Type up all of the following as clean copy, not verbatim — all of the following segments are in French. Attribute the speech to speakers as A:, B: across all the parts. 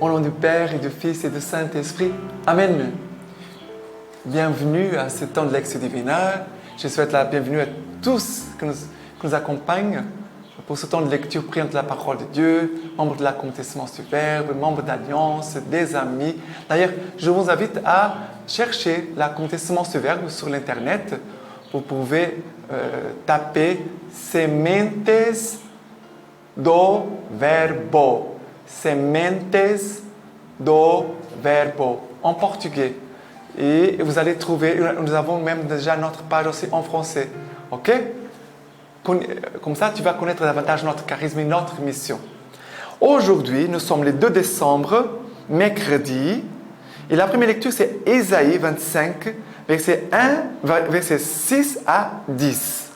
A: Au nom du Père et du Fils et du Saint-Esprit. Amen. Bienvenue à ce temps de Lectio Divina. Je souhaite la bienvenue à tous qui nous accompagnent pour ce temps de lecture priante de la parole de Dieu, membres de la Communauté du Verbe, membres d'Alliance, des amis. D'ailleurs, je vous invite à chercher la Communauté du Verbe sur l'Internet. Vous pouvez taper Sementes do Verbo. Sementes do Verbo, en portugais. Et vous allez trouver, nous avons même déjà notre page aussi en français. Ok? Comme ça, tu vas connaître davantage notre charisme et notre mission. Aujourd'hui, nous sommes le 2 décembre, mercredi. Et la première lecture, c'est Ésaïe 25, verset 6 à 10.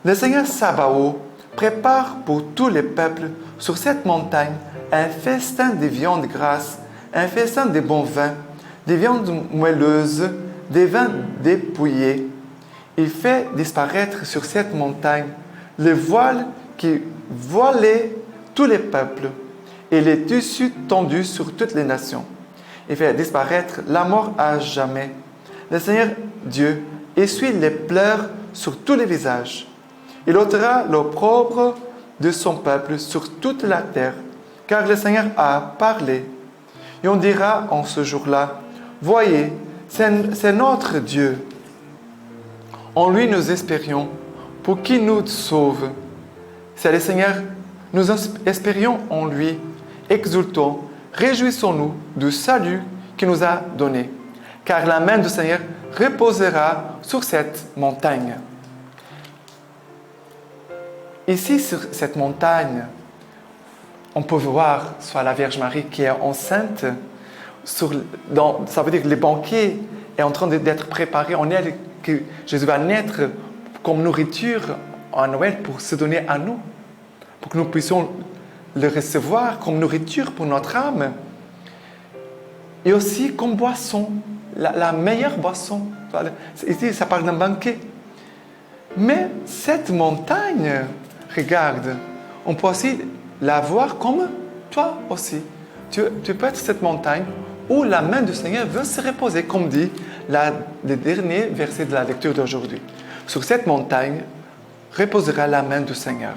A: Le Seigneur Sabaoth prépare pour tous les peuples sur cette montagne un festin de viandes grasses, un festin de bons vins, des viandes moelleuses, des vins dépouillés. Il fait disparaître sur cette montagne le voile qui voilait tous les peuples et les tissus tendus sur toutes les nations. Il fait disparaître la mort à jamais. Le Seigneur Dieu essuie les pleurs sur tous les visages. Il ôtera l'opprobre de son peuple sur toute la terre, car le Seigneur a parlé. Et on dira en ce jour-là, voyez, c'est notre Dieu. En lui nous espérions, pour qu'il nous sauve. C'est le Seigneur, nous espérions en lui, exultons, réjouissons-nous du salut qu'il nous a donné, car la main du Seigneur reposera sur cette montagne. Ici, sur cette montagne, on peut voir soit la Vierge Marie qui est enceinte, ça veut dire que le banquet est en train d'être préparé en elle, que Jésus va naître comme nourriture à Noël pour se donner à nous, pour que nous puissions le recevoir comme nourriture pour notre âme, et aussi comme boisson, la meilleure boisson. Ici, ça parle d'un banquet. Mais cette montagne, regarde, on peut aussi la voir comme toi aussi. Tu peux être cette montagne où la main du Seigneur veut se reposer, comme dit le dernier verset de la lecture d'aujourd'hui. Sur cette montagne reposera la main du Seigneur.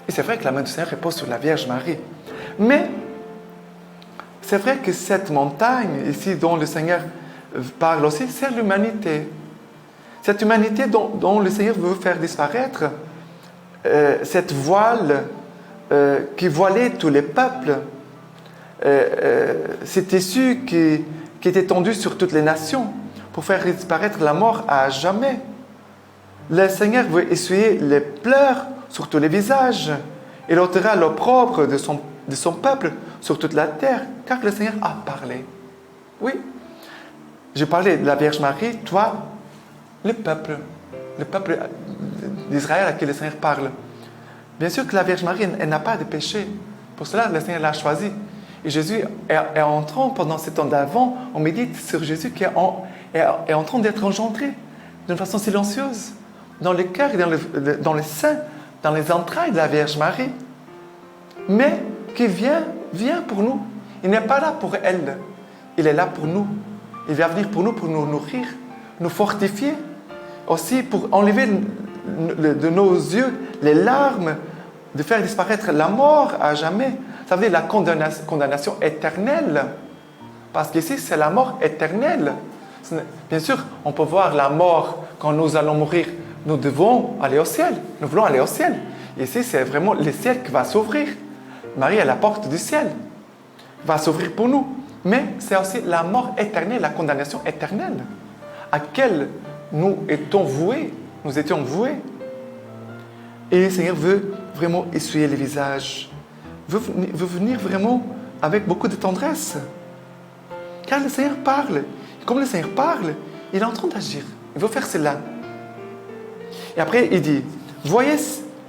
A: Et c'est vrai que la main du Seigneur repose sur la Vierge Marie. Mais c'est vrai que cette montagne ici dont le Seigneur parle aussi, c'est l'humanité. Cette humanité dont le Seigneur veut faire disparaître cette voile qui voilait tous les peuples, ces tissus qui étaient tendus sur toutes les nations pour faire disparaître la mort à jamais. Le Seigneur veut essuyer les pleurs sur tous les visages. Il ôtera l'opprobre de son peuple sur toute la terre, car le Seigneur a parlé. Oui, je parlais de la Vierge Marie, toi, le peuple d'Israël à qui le Seigneur parle. Bien sûr que la Vierge Marie, elle n'a pas de péché. Pour cela, le Seigneur l'a choisi. Et Jésus est entrant pendant ces temps d'avant, on médite sur Jésus qui est en train d'être engendré d'une façon silencieuse, dans le cœur et dans le sein, dans les entrailles de la Vierge Marie. Mais qui vient pour nous. Il n'est pas là pour elle. Il est là pour nous. Il va venir pour nous nourrir, nous fortifier. Aussi pour enlever de nos yeux les larmes, de faire disparaître la mort à jamais. Ça veut dire la condamnation éternelle. Parce qu'ici, c'est la mort éternelle. Bien sûr, on peut voir la mort quand nous allons mourir. Nous devons aller au ciel. Nous voulons aller au ciel. Ici, c'est vraiment le ciel qui va s'ouvrir. Marie est la porte du ciel. Va s'ouvrir pour nous. Mais c'est aussi la mort éternelle, la condamnation éternelle, à laquelle nous étions voués. Et le Seigneur veut vraiment essuyer les visages. Veut venir vraiment avec beaucoup de tendresse. Car le Seigneur parle. Et comme le Seigneur parle, il est en train d'agir. Il veut faire cela. Et après, il dit, voyez,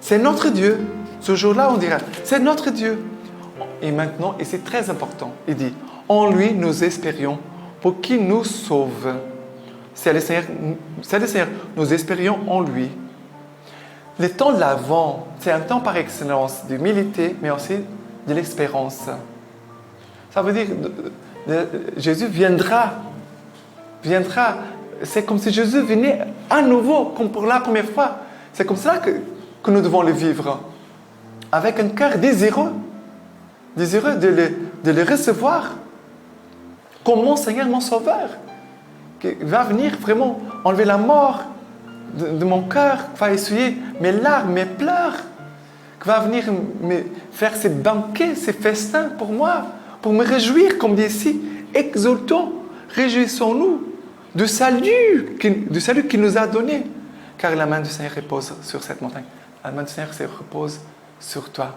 A: c'est notre Dieu. Ce jour-là, on dira, c'est notre Dieu. Et maintenant, et c'est très important, il dit, en lui, nous espérions pour qu'il nous sauve. C'est le Seigneur, nous espérions en lui. Le temps de l'Avent, c'est un temps par excellence d'humilité, mais aussi de l'espérance. Ça veut dire Jésus viendra. C'est comme si Jésus venait à nouveau, comme pour la première fois. C'est comme ça que nous devons le vivre. Avec un cœur désireux de le recevoir comme mon Seigneur, mon Sauveur, qui va venir vraiment enlever la mort de mon cœur, qui va essuyer mes larmes, mes pleurs, qui va venir me faire ces banquets, ces festins pour moi, pour me réjouir, comme dit ici, exultons, réjouissons-nous du salut qu'il nous a donné, car la main du Seigneur repose sur cette montagne. La main du Seigneur repose sur toi,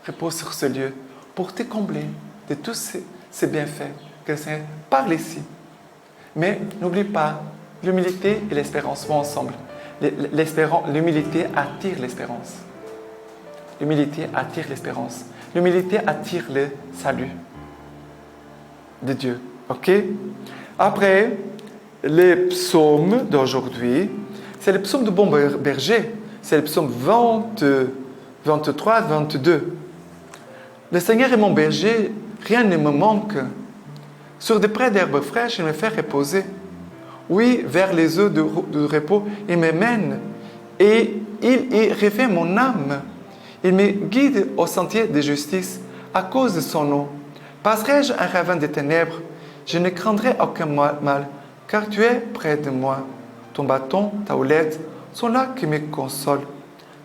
A: repose sur ce lieu, pour te combler de tous ces bienfaits que le Seigneur parle ici. Mais n'oublie pas, l'humilité et l'espérance vont ensemble. L'humilité attire l'espérance. L'humilité attire l'espérance. L'humilité attire le salut de Dieu. Ok? Après, les psaumes d'aujourd'hui, c'est le psaume du bon berger. C'est le psaume 23, 22. Le Seigneur est mon berger, rien ne me manque. Sur des prés d'herbes fraîches, il me fait reposer. Oui, vers les eaux de repos, il me mène et il y refait mon âme. Il me guide au sentier de justice à cause de son nom. Passerai-je un ravin de ténèbres, je ne craindrai aucun mal, car tu es près de moi. Ton bâton, ta houlette sont là qui me consolent.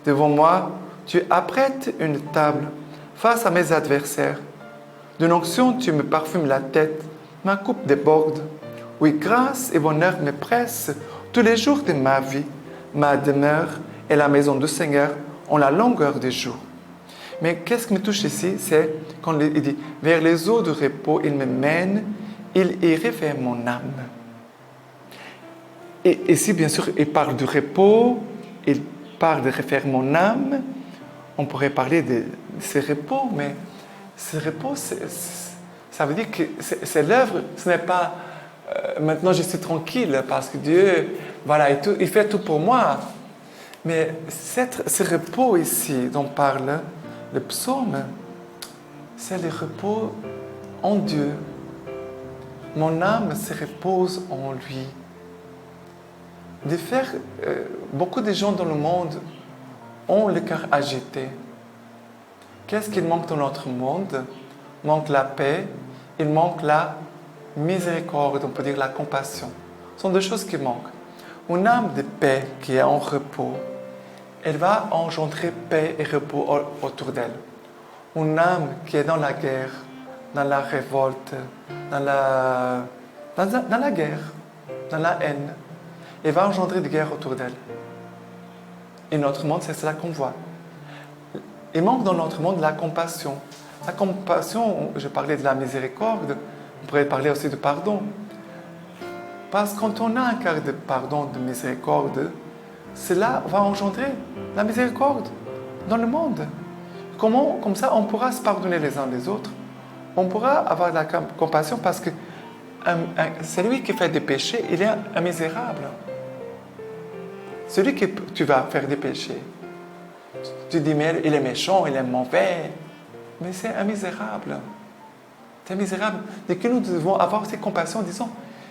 A: Devant moi, tu apprêtes une table face à mes adversaires. D'une onction, tu me parfumes la tête, ma coupe déborde. Oui, grâce et bonheur me pressent tous les jours de ma vie. Ma demeure et la maison du Seigneur ont la longueur des jours. Mais qu'est-ce qui me touche ici, c'est quand il dit « Vers les eaux de repos, il me mène, il y refait mon âme. » Et ici, bien sûr, il parle du repos, il parle de refaire mon âme. On pourrait parler de ce repos, mais ce repos, ça veut dire que c'est l'œuvre, ce n'est pas maintenant je suis tranquille parce que Dieu, voilà, il fait tout pour moi. Mais ce repos ici dont parle le psaume, c'est le repos en Dieu. Mon âme se repose en lui. De faire, beaucoup de gens dans le monde ont le cœur agité. Qu'est-ce qu'il manque dans notre monde? Il manque la paix, il manque la miséricorde, on peut dire la compassion. Ce sont deux choses qui manquent. Une âme de paix qui est en repos, elle va engendrer paix et repos autour d'elle. Une âme qui est dans la guerre, dans la révolte, dans la guerre, dans la haine, elle va engendrer des guerres autour d'elle. Et notre monde, c'est cela qu'on voit. Il manque dans notre monde la compassion. La compassion, je parlais de la miséricorde, on pourrait parler aussi de pardon. Parce que quand on a un cœur de pardon, de miséricorde, cela va engendrer la miséricorde dans le monde. Comme ça, on pourra se pardonner les uns les autres. On pourra avoir de la compassion parce que celui qui fait des péchés, il est un misérable. Celui que tu vas faire des péchés, tu dis, mais il est méchant, il est mauvais. Mais c'est un misérable. C'est misérable. Et que nous devons avoir cette compassion, disons,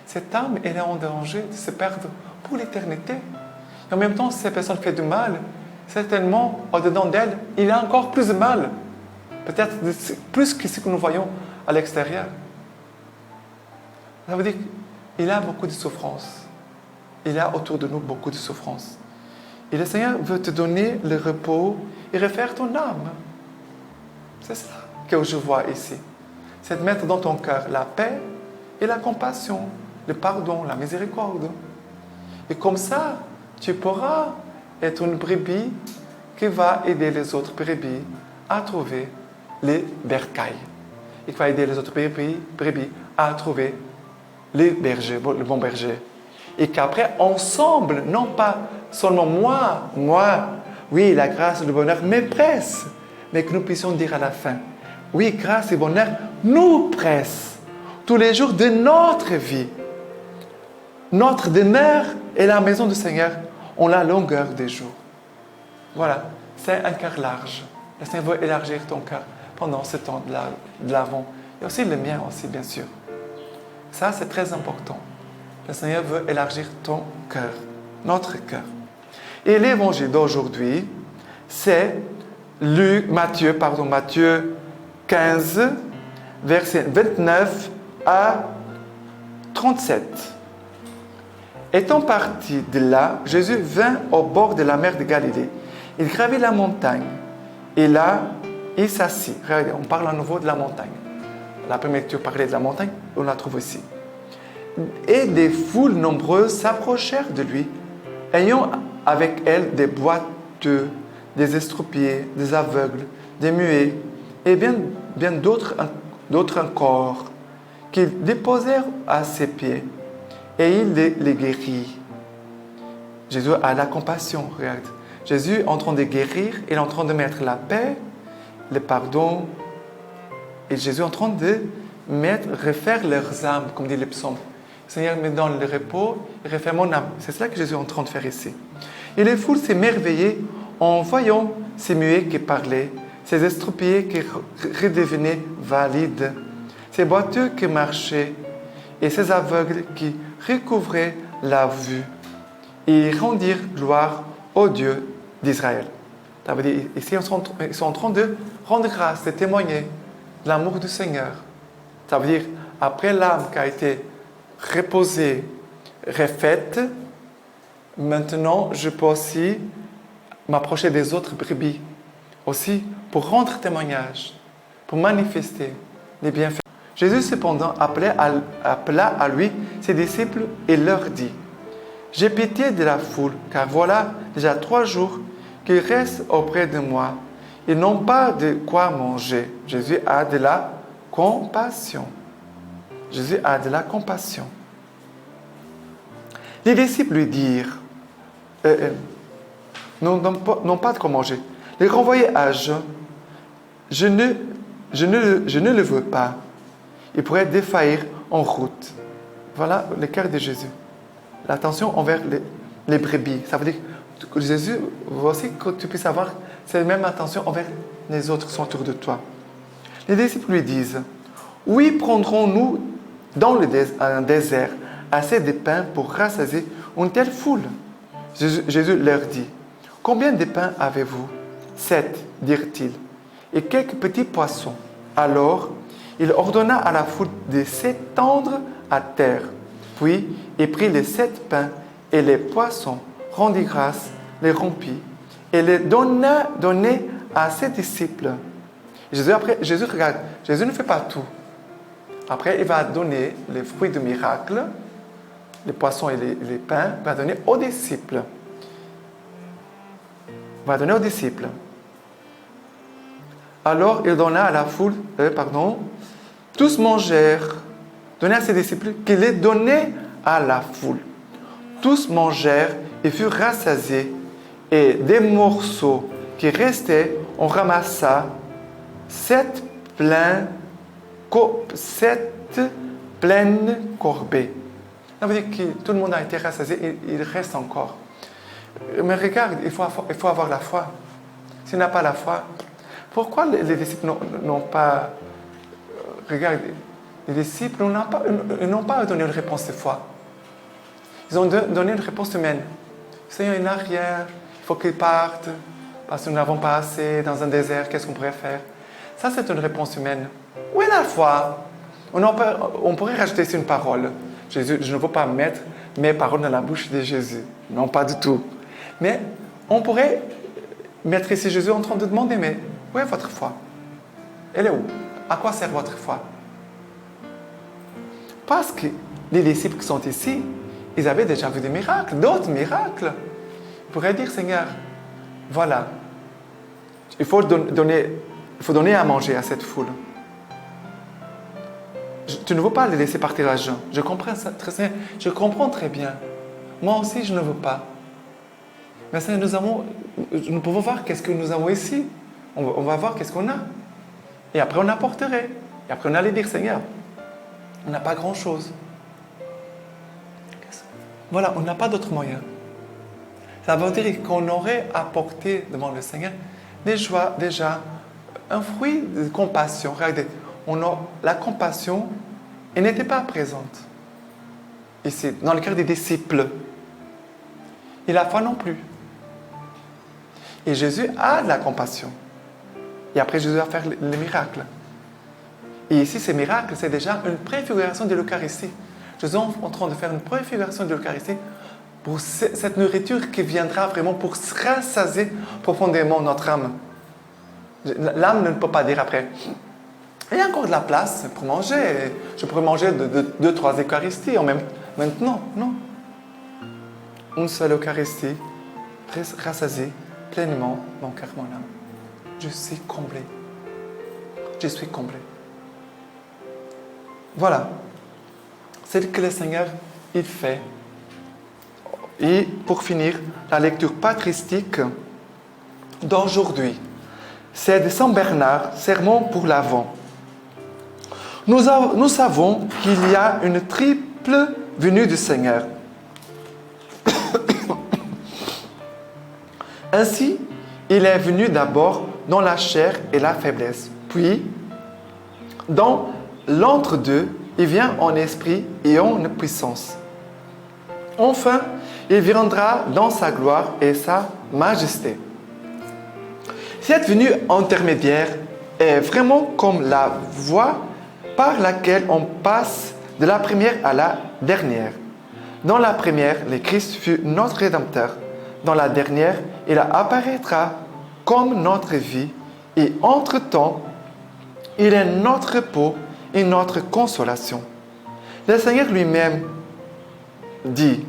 A: cette âme, elle est en danger de se perdre pour l'éternité. Et en même temps, si cette personne fait du mal, certainement, au-dedans d'elle, il a encore plus de mal. Peut-être plus que ce que nous voyons à l'extérieur. Ça veut dire qu'il a beaucoup de souffrances. Il y a autour de nous beaucoup de souffrances. Et le Seigneur veut te donner le repos et refaire ton âme. C'est ça que je vois ici. C'est de mettre dans ton cœur la paix et la compassion, le pardon, la miséricorde. Et comme ça, tu pourras être une brebis qui va aider les autres brebis à trouver les bercailles. Et qui va aider les autres brebis à trouver le bon berger. Et qu'après, ensemble, non pas seulement moi, oui, la grâce et le bonheur me pressent, mais que nous puissions dire à la fin, oui, grâce et bonheur nous pressent tous les jours de notre vie. Notre demeure et la maison du Seigneur ont la longueur des jours. Voilà, c'est un cœur large. Le Seigneur veut élargir ton cœur pendant ce temps de l'Avent. Et aussi le mien aussi, bien sûr. Ça, c'est très important. Le Seigneur veut élargir ton cœur, notre cœur. Et l'évangile d'aujourd'hui, c'est Matthieu 15, versets 29 à 37. Étant parti de là, Jésus vint au bord de la mer de Galilée. Il gravit la montagne et là, il s'assit. Regardez, on parle à nouveau de la montagne. La première lecture parlait de la montagne, on la trouve ici. Et des foules nombreuses s'approchèrent de lui, ayant avec elles des boiteux, des estropiés, des aveugles, des muets, et bien d'autres encore, qu'ils déposèrent à ses pieds, et il les guérit. Jésus a la compassion, regarde. Jésus est en train de guérir, il est en train de mettre la paix, le pardon, et Jésus est en train de refaire leurs âmes, comme dit le psaume. Le Seigneur me donne le repos, il refait mon âme. C'est cela que Jésus est en train de faire ici. Et les foules s'émerveillaient en voyant ces muets qui parlaient, ces estropiés qui redevenaient valides, ces boiteux qui marchaient et ces aveugles qui recouvraient la vue. Et ils rendirent gloire au Dieu d'Israël. Ça veut dire, ici, ils sont en train de rendre grâce, de témoigner de l'amour du Seigneur. Ça veut dire, après l'âme qui a été reposée, refaite, maintenant, je peux aussi m'approcher des autres brebis, aussi pour rendre témoignage, pour manifester les bienfaits. Jésus, cependant, appela à lui ses disciples et leur dit, « J'ai pitié de la foule, car voilà déjà 3 jours qu'ils restent auprès de moi. Ils n'ont pas de quoi manger. » Jésus a de la compassion. Jésus a de la compassion. Les disciples lui dirent, n'ont pas de quoi manger. Les renvoyer à Jean, je ne le veux pas. Il pourrait défaillir en route. Voilà le cœur de Jésus. L'attention envers les brebis. Ça veut dire que Jésus veut aussi que tu puisses avoir cette même attention envers les autres qui sont autour de toi. Les disciples lui disent, oui, prendrons-nous dans un désert assez de pain pour rassasier une telle foule? Jésus leur dit, combien de pains avez-vous? 7, dirent-ils, et quelques petits poissons. Alors, il ordonna à la foule de s'étendre à terre. Puis, il prit les 7 pains et les poissons, rendit grâce, les rompit et les donna à ses disciples. Jésus, regarde, Jésus ne fait pas tout. Après, il va donner les fruits du miracle, les poissons et les pains, il va donner aux disciples. Il va donner aux disciples. Alors, il donna à la foule, tous mangèrent, donna à ses disciples, qu'il les donnait à la foule. Tous mangèrent et furent rassasiés, et des morceaux qui restaient, on ramassa 7 pleines corbeilles. Ça veut dire que tout le monde a été rassasié, il reste encore. Mais regarde, il faut avoir la foi. S'il n'a pas la foi, pourquoi les disciples n'ont pas... Regarde, les disciples n'ont pas donné une réponse de foi. Ils ont donné une réponse humaine. Seigneur, il n'a rien, il faut qu'il parte, parce que nous n'avons pas assez dans un désert, qu'est-ce qu'on pourrait faire? Ça, c'est une réponse humaine. Où est la foi? On pourrait rajouter ici une parole. Jésus, je ne veux pas mettre mes paroles dans la bouche de Jésus. Non, pas du tout. Mais on pourrait mettre ici Jésus en train de demander, mais où est votre foi? Elle est où? À quoi sert votre foi? Parce que les disciples qui sont ici, ils avaient déjà vu des miracles, d'autres miracles. Ils pourraient dire, Seigneur, voilà, il faut donner à manger à cette foule. Tu ne veux pas les laisser partir à jeun. Je comprends ça très bien. Je comprends très bien. Moi aussi, je ne veux pas. Mais Seigneur, nous pouvons voir qu'est-ce que nous avons ici. On va voir qu'est-ce qu'on a. Et après, on apporterait. Et après, on allait dire, Seigneur, on n'a pas grand-chose. Voilà, on n'a pas d'autre moyen. Ça veut dire qu'on aurait apporté devant le Seigneur déjà un fruit de compassion. Regardez, la compassion, elle n'était pas présente ici, dans le cœur des disciples. Et la foi non plus. Et Jésus a de la compassion. Et après, Jésus va faire les miracles. Et ici, ces miracles, c'est déjà une préfiguration de l'Eucharistie. Jésus est en train de faire une préfiguration de l'Eucharistie pour cette nourriture qui viendra vraiment pour rassasier profondément notre âme. L'âme ne peut pas dire après, il y a encore de la place pour manger. Je pourrais manger deux, trois Eucharisties en même maintenant. Non. Une seule Eucharistie, rassasier pleinement mon cœur, mon âme. Je suis comblé. Je suis comblé. Voilà. C'est ce que le Seigneur, il fait. Et pour finir, la lecture patristique d'aujourd'hui. C'est de Saint Bernard, Sermon pour l'Avent. Nous savons qu'il y a une triple venue du Seigneur. Ainsi, il est venu d'abord dans la chair et la faiblesse, puis dans l'entre-deux, il vient en esprit et en puissance. Enfin, il viendra dans sa gloire et sa majesté. Cette venue intermédiaire est vraiment comme la voie par laquelle on passe de la première à la dernière. Dans la première, le Christ fut notre Rédempteur. Dans la dernière, il apparaîtra comme notre vie et entre-temps, il est notre repos et notre consolation. Le Seigneur lui-même dit,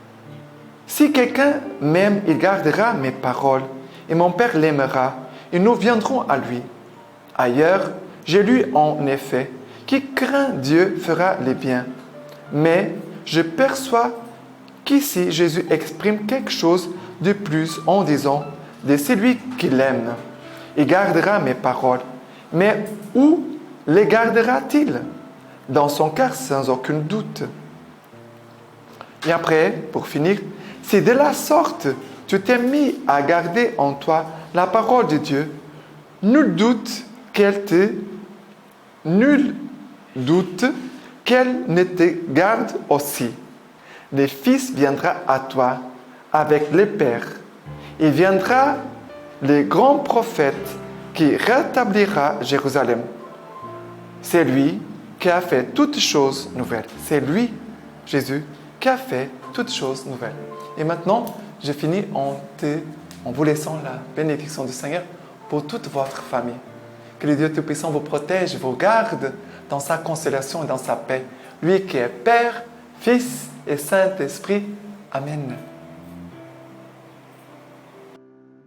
A: « Si quelqu'un m'aime, il gardera mes paroles, et mon Père l'aimera, et nous viendrons à lui. » Ailleurs, j'ai lu en effet, « Qui craint Dieu fera les biens. » Mais je perçois qu'ici Jésus exprime quelque chose de plus en disant, « De celui qui l'aime, il gardera mes paroles. » Mais où les gardera-t-il? Dans son cœur sans aucun doute. Et après, pour finir, si de la sorte tu t'es mis à garder en toi la parole de Dieu, nul doute qu'elle ne te garde aussi. Le Fils viendra à toi avec le Père. Il viendra le grand prophète qui rétablira Jérusalem. C'est lui qui a fait toutes choses nouvelles. C'est lui, Jésus, qui a fait toutes choses nouvelles. Et maintenant, je finis en vous laissant la bénédiction du Seigneur pour toute votre famille. Que le Dieu Tout-Puissant vous protège, vous garde dans sa consolation et dans sa paix. Lui qui est Père, Fils et Saint-Esprit. Amen.